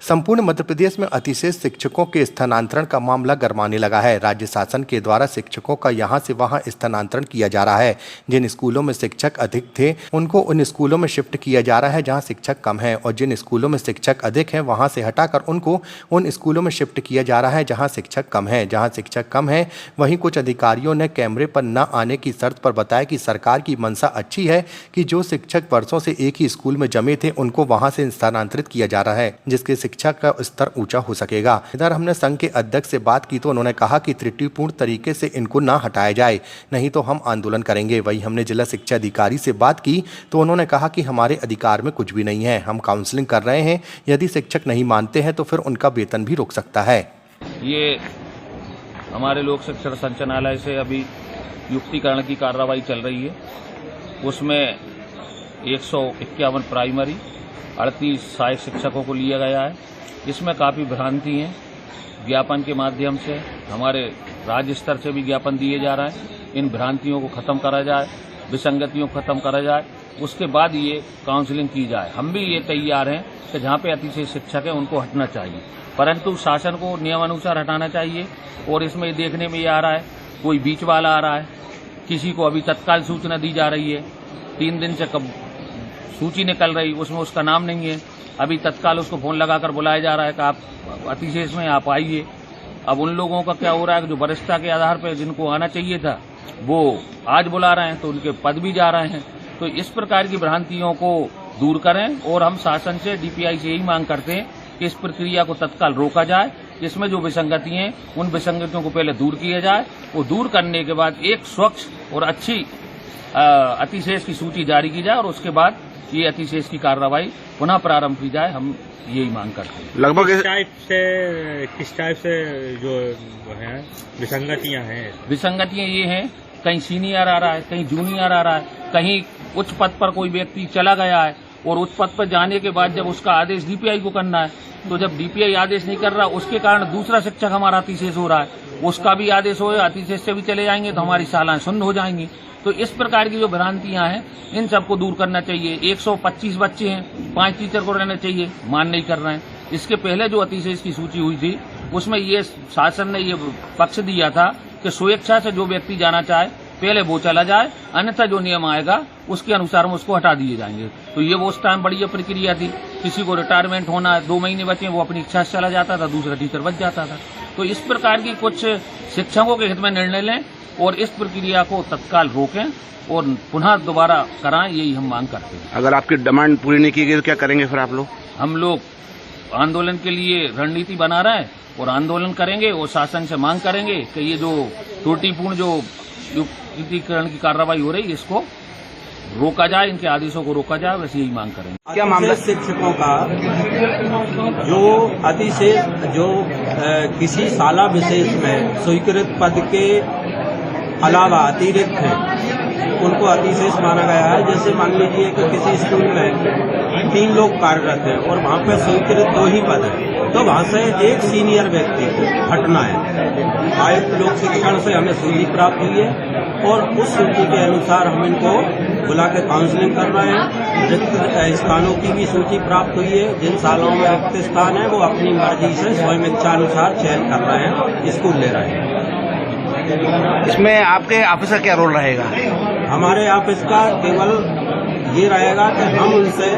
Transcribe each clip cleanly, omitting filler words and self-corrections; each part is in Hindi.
संपूर्ण मध्य प्रदेश में अतिशय शिक्षकों के स्थानांतरण का मामला गरमाने लगा है। राज्य शासन के द्वारा शिक्षकों का यहां से वहां स्थानांतरण किया जा रहा है। जिन स्कूलों में शिक्षक अधिक थे उनको उन स्कूलों में शिफ्ट किया जा रहा है जहां शिक्षक कम है, और जिन स्कूलों में शिक्षक अधिक हैं वहां से हटाकर उनको उन स्कूलों में शिफ्ट किया जा रहा है जहां शिक्षक कम है। जहां शिक्षक कम है वहीं कुछ अधिकारियों ने कैमरे पर न आने की शर्त पर बताया कि सरकार की मंशा अच्छी है कि जो शिक्षक वर्षों से एक ही स्कूल में जमे थे उनको वहां से स्थानांतरित किया जा रहा है, जिसके शिक्षा का स्तर ऊंचा हो सकेगा। इधर हमने संघ के अध्यक्ष से बात की तो उन्होंने कहा कि त्रुटिपूर्ण तरीके से इनको ना हटाया जाए, नहीं तो हम आंदोलन करेंगे। वहीं हमने जिला शिक्षा अधिकारी से बात की तो उन्होंने कहा कि हमारे अधिकार में कुछ भी नहीं है, हम काउंसलिंग कर रहे हैं, यदि शिक्षक नहीं मानते हैं तो फिर उनका वेतन भी रुक सकता है। ये हमारे लोक शिक्षण संचालनालय से अभी युक्तिकरण की कार्रवाई चल रही है। उसमें 151 प्राइमरी 38 सहायक शिक्षकों को लिया गया है। इसमें काफ़ी भ्रांति हैं। ज्ञापन के माध्यम से हमारे राज्य स्तर से भी ज्ञापन दिए जा रहे हैं। इन भ्रांतियों को खत्म करा जाए, विसंगतियों को खत्म करा जाए, उसके बाद ये काउंसलिंग की जाए। हम भी ये तैयार हैं कि जहाँ पे अतिशय शिक्षक हैं उनको हटना चाहिए, परंतु शासन को नियमानुसार हटाना चाहिए। और इसमें देखने में ये आ रहा है कोई बीच वाला आ रहा है, किसी को अभी तत्काल सूचना दी जा रही है, 3 दिन से कब सूची निकल रही, उसमें उसका नाम नहीं है, अभी तत्काल उसको फोन लगाकर बुलाया जा रहा है कि आप अतिशेष में आप आइए। अब उन लोगों का क्या हो रहा है कि जो वरिष्ठता के आधार पर जिनको आना चाहिए था वो आज बुला रहे हैं तो उनके पद भी जा रहे हैं। तो इस प्रकार की भ्रांतियों को दूर करें और हम शासन से डीपीआई से यही मांग करते हैं कि इस प्रक्रिया को तत्काल रोका जाए। इसमें जो विसंगति हैं उन विसंगतियों को पहले दूर किया जाए और दूर करने के बाद एक स्वच्छ और अच्छी अतिशेष की सूची जारी की जाए और उसके बाद ये अतिशेष की कार्रवाई पुनः प्रारंभ की जाए। हम यही मांग करते हैं। लगभग किस टाइप से जो है विसंगतियां हैं? विसंगतियां ये हैं, कहीं सीनियर आ रहा है, कहीं जूनियर आ रहा है, कहीं उच्च पद पर कोई व्यक्ति चला गया है और उच्च पद पर जाने के बाद जब उसका आदेश डीपीआई को करना है तो जब डीपीआई आदेश नहीं कर रहा उसके कारण दूसरा शिक्षक हमारा अतिशेष हो रहा है, उसका भी आदेश हो, अतिशेष से भी चले जाएंगे तो हमारी सालान शून्य हो जाएंगी। तो इस प्रकार की जो भ्रांतियां हैं इन सबको दूर करना चाहिए। 125 बच्चे हैं, 5 टीचर को रहना चाहिए, मान नहीं कर रहे हैं। इसके पहले जो अतिशेष की सूची हुई थी उसमें ये शासन ने ये पक्ष दिया था कि स्वेच्छा से जो व्यक्ति जाना चाहे पहले वो चला जाए, अन्यथा जो नियम आएगा उसके अनुसार हम उसको हटा दिए जाएंगे। तो ये वो उस टाइम बड़ी प्रक्रिया थी। किसी को रिटायरमेंट होना 2 महीने बचे वो अपनी इच्छा से चला जाता था, दूसरा टीचर बच जाता था। तो इस प्रकार की कुछ शिक्षकों के हित में निर्णय लें और इस प्रक्रिया को तत्काल रोकें और पुनः दोबारा कराएं, यही हम मांग करते हैं। अगर आपकी डिमांड पूरी नहीं की गई तो क्या करेंगे फिर आप लोग? हम लोग आंदोलन के लिए रणनीति बना रहे हैं और आंदोलन करेंगे और शासन से मांग करेंगे कि ये जो त्रुटिपूर्ण जो युक्तिकरण की कार्रवाई हो रही है इसको रोका जाए, इनके आदेशों को रोका जाए, वैसे यही मांग करेंगे। क्या मामला शिक्षकों का जो अतिशेष जो किसी शाला विशेष में स्वीकृत पद के अलावा अतिरिक्त है उनको अतिशेष माना गया है। जैसे मान लीजिए कि किसी स्कूल में 3 लोग कार्यरत हैं और वहाँ पर स्वीकृत 2 ही पद है तो वहाँ से एक सीनियर व्यक्ति को हटना है। आयुक्त लोक शिक्षण से हमें सूची प्राप्त हुई है और उस सूची के अनुसार हम इनको बुला के काउंसलिंग कर रहे हैं। रिक्त स्थानों की भी सूची प्राप्त हुई है। जिन सालों में रिक्त स्थान है वो अपनी मर्जी से स्वयं इच्छानुसार चयन कर रहे हैं, स्कूल ले रहे हैं। इसमें आपके ऑफिस का क्या रोल रहेगा? हमारे ऑफिस का केवल ये रहेगा कि हम उनसे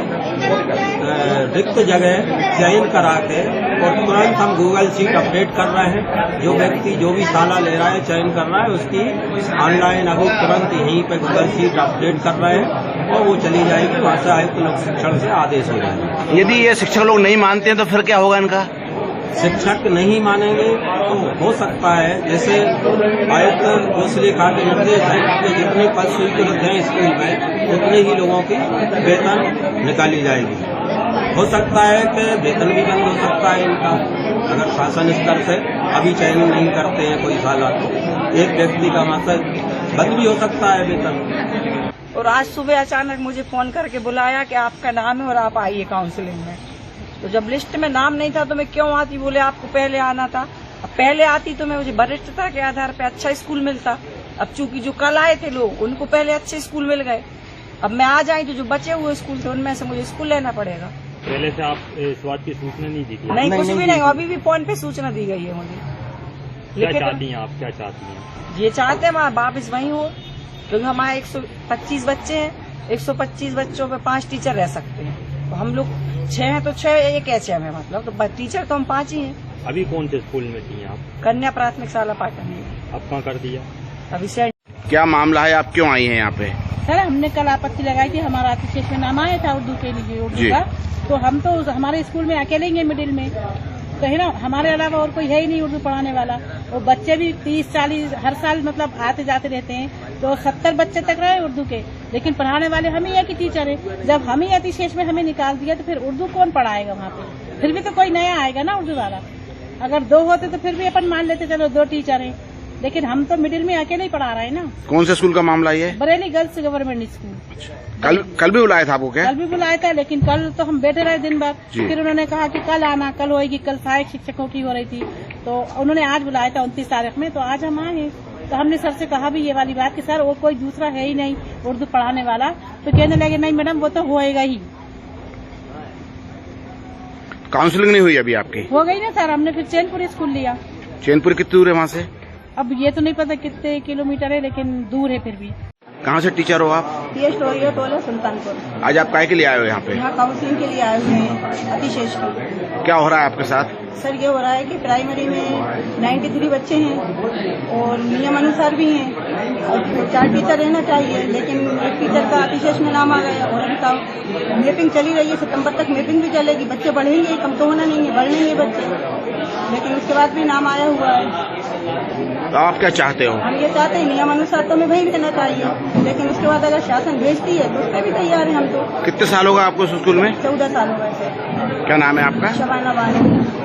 रिक्त जगह चयन करा के और तुरंत हम गूगल शीट अपडेट कर रहे हैं। जो व्यक्ति जो भी शाला ले रहा है चयन कर रहा है उसकी ऑनलाइन अभी तुरंत यहीं पे गूगल शीट अपडेट कर रहे हैं और वो चली जाएगी। वहाँ से आयुक्त लोक शिक्षण से आदेश हो जाएगा। यदि ये शिक्षक लोग नहीं मानते हैं तो फिर क्या होगा इनका? शिक्षक नहीं मानेंगे तो हो सकता है जैसे आयुक्त घोषलेखा के निर्देश है कि जितने पद स्वीकृत हैं स्कूल में उतने ही लोगों की वेतन निकाली जाएगी। हो सकता है कि वेतन भी बंद हो सकता है इनका, अगर शासन स्तर से अभी चयन नहीं करते हैं कोई शाला तो एक व्यक्ति का मतलब बंद भी हो सकता है वेतन। और आज सुबह अचानक मुझे फोन करके बुलाया कि आपका नाम है और आप आइए काउंसलिंग में। तो जब लिस्ट में नाम नहीं था तो मैं क्यों आती, बोले आपको पहले आना था। अब पहले आती तो मैं मुझे वरिष्ठता के आधार पे अच्छा स्कूल मिलता। अब चूंकि जो कल आए थे लोग उनको पहले अच्छे स्कूल मिल गए, अब मैं आ जाई तो जो बचे हुए स्कूल थे उनमें से मुझे स्कूल लेना पड़ेगा। पहले से आप इस बात की सूचना नहीं दी थी? नहीं, कुछ भी नहीं, अभी भी फोन पे सूचना दी गई है मुझे। क्या चाहती हैं आप, क्या चाहती हैं? ये चाहते हैं वहाँ वापिस वहीं हो, क्योंकि हमारे 125 बच्चे हैं, 125 बच्चों पे 5 टीचर रह सकते हैं। तो हम लोग 6 हैं तो 6 एक एच है मतलब, तो टीचर तो हम 5 ही हैं। अभी कौन से स्कूल में थी आप? कन्या प्राथमिक शाला पाटन में। अब कहाँ कर दिया? अभी से क्या मामला है, आप क्यों आई हैं यहाँ पे? सर, हमने कल आपत्ति लगाई थी, हमारा अतिशेष में नाम आया था उर्दू के लिए, उर्दू का। तो हम तो हमारे स्कूल में अकेले ही हैं मिडिल में, तो है ना, हमारे अलावा और कोई है ही नहीं उर्दू पढ़ाने वाला। और बच्चे भी 30-40 हर साल मतलब आते जाते रहते हैं, तो 70 बच्चे तक रहे उर्दू के, लेकिन पढ़ाने वाले हम ही है कि टीचर है। जब हम ही अतिशेष में हमें निकाल दिया तो फिर उर्दू कौन पढ़ाएगा वहाँ पे? फिर भी तो कोई नया आएगा ना उर्दू वाला। अगर 2 होते तो फिर भी अपन मान लेते चलो 2 टीचर हैं, लेकिन हम तो मिडिल में अकेले ही पढ़ा रहे हैं ना। कौन से स्कूल का मामला ये? Bareilly girls government school. कल भी बुलाया था आपको क्या? कल भी बुलाया था, लेकिन कल तो हम बैठे रहे दिन भर। फिर उन्होंने कहा कि कल आना, कल होएगी, कल सहायक शिक्षकों की हो रही थी, तो उन्होंने आज बुलाया था 29 तारीख में, तो आज हम आए हैं। तो हमने सर से कहा भी ये वाली बात कि सर और कोई दूसरा है ही नहीं उर्दू पढ़ाने वाला, तो कहने लगे नहीं मैडम वो तो होएगा ही। काउंसलिंग नहीं हुई अभी आपकी? हो गई ना सर, हमने फिर चैनपुर स्कूल लिया। चैनपुर कितनी दूर है वहाँ से? अब ये तो नहीं पता कितने किलोमीटर है, लेकिन दूर है फिर भी। कहाँ से टीचर हो आप? ये स्टोरियो टोला सुल्तानपुर। आज आप काहे के लिए आए हो यहाँ पे? यहाँ काउंसलिंग के लिए आए हुए हैं अतिशेष की। क्या हो रहा है आपके साथ? सर ये हो रहा है कि प्राइमरी में 93 बच्चे हैं और नियम अनुसार भी हैं, और 4 टीचर रहना चाहिए, लेकिन एक टीचर का अतिशेष में नाम आ गया। और अभी मैपिंग चली रही है, सितंबर तक मैपिंग भी चलेगी, बच्चे बढ़ेंगे, कम तो होना नहीं है, बढ़ेंगे बच्चे, लेकिन उसके बाद भी नाम आया हुआ है। तो आप क्या चाहते हो? हम ये चाहते हैं नियम अनुसार तो हमें वही रहना चाहिए, लेकिन उसके बाद अगर शासन भेजती है तो उससे भी तैयार हैं हम तो। कितने साल होगा आपको इस स्कूल में? 14 साल हो गए। क्या नाम है आपका? शबाना बानो।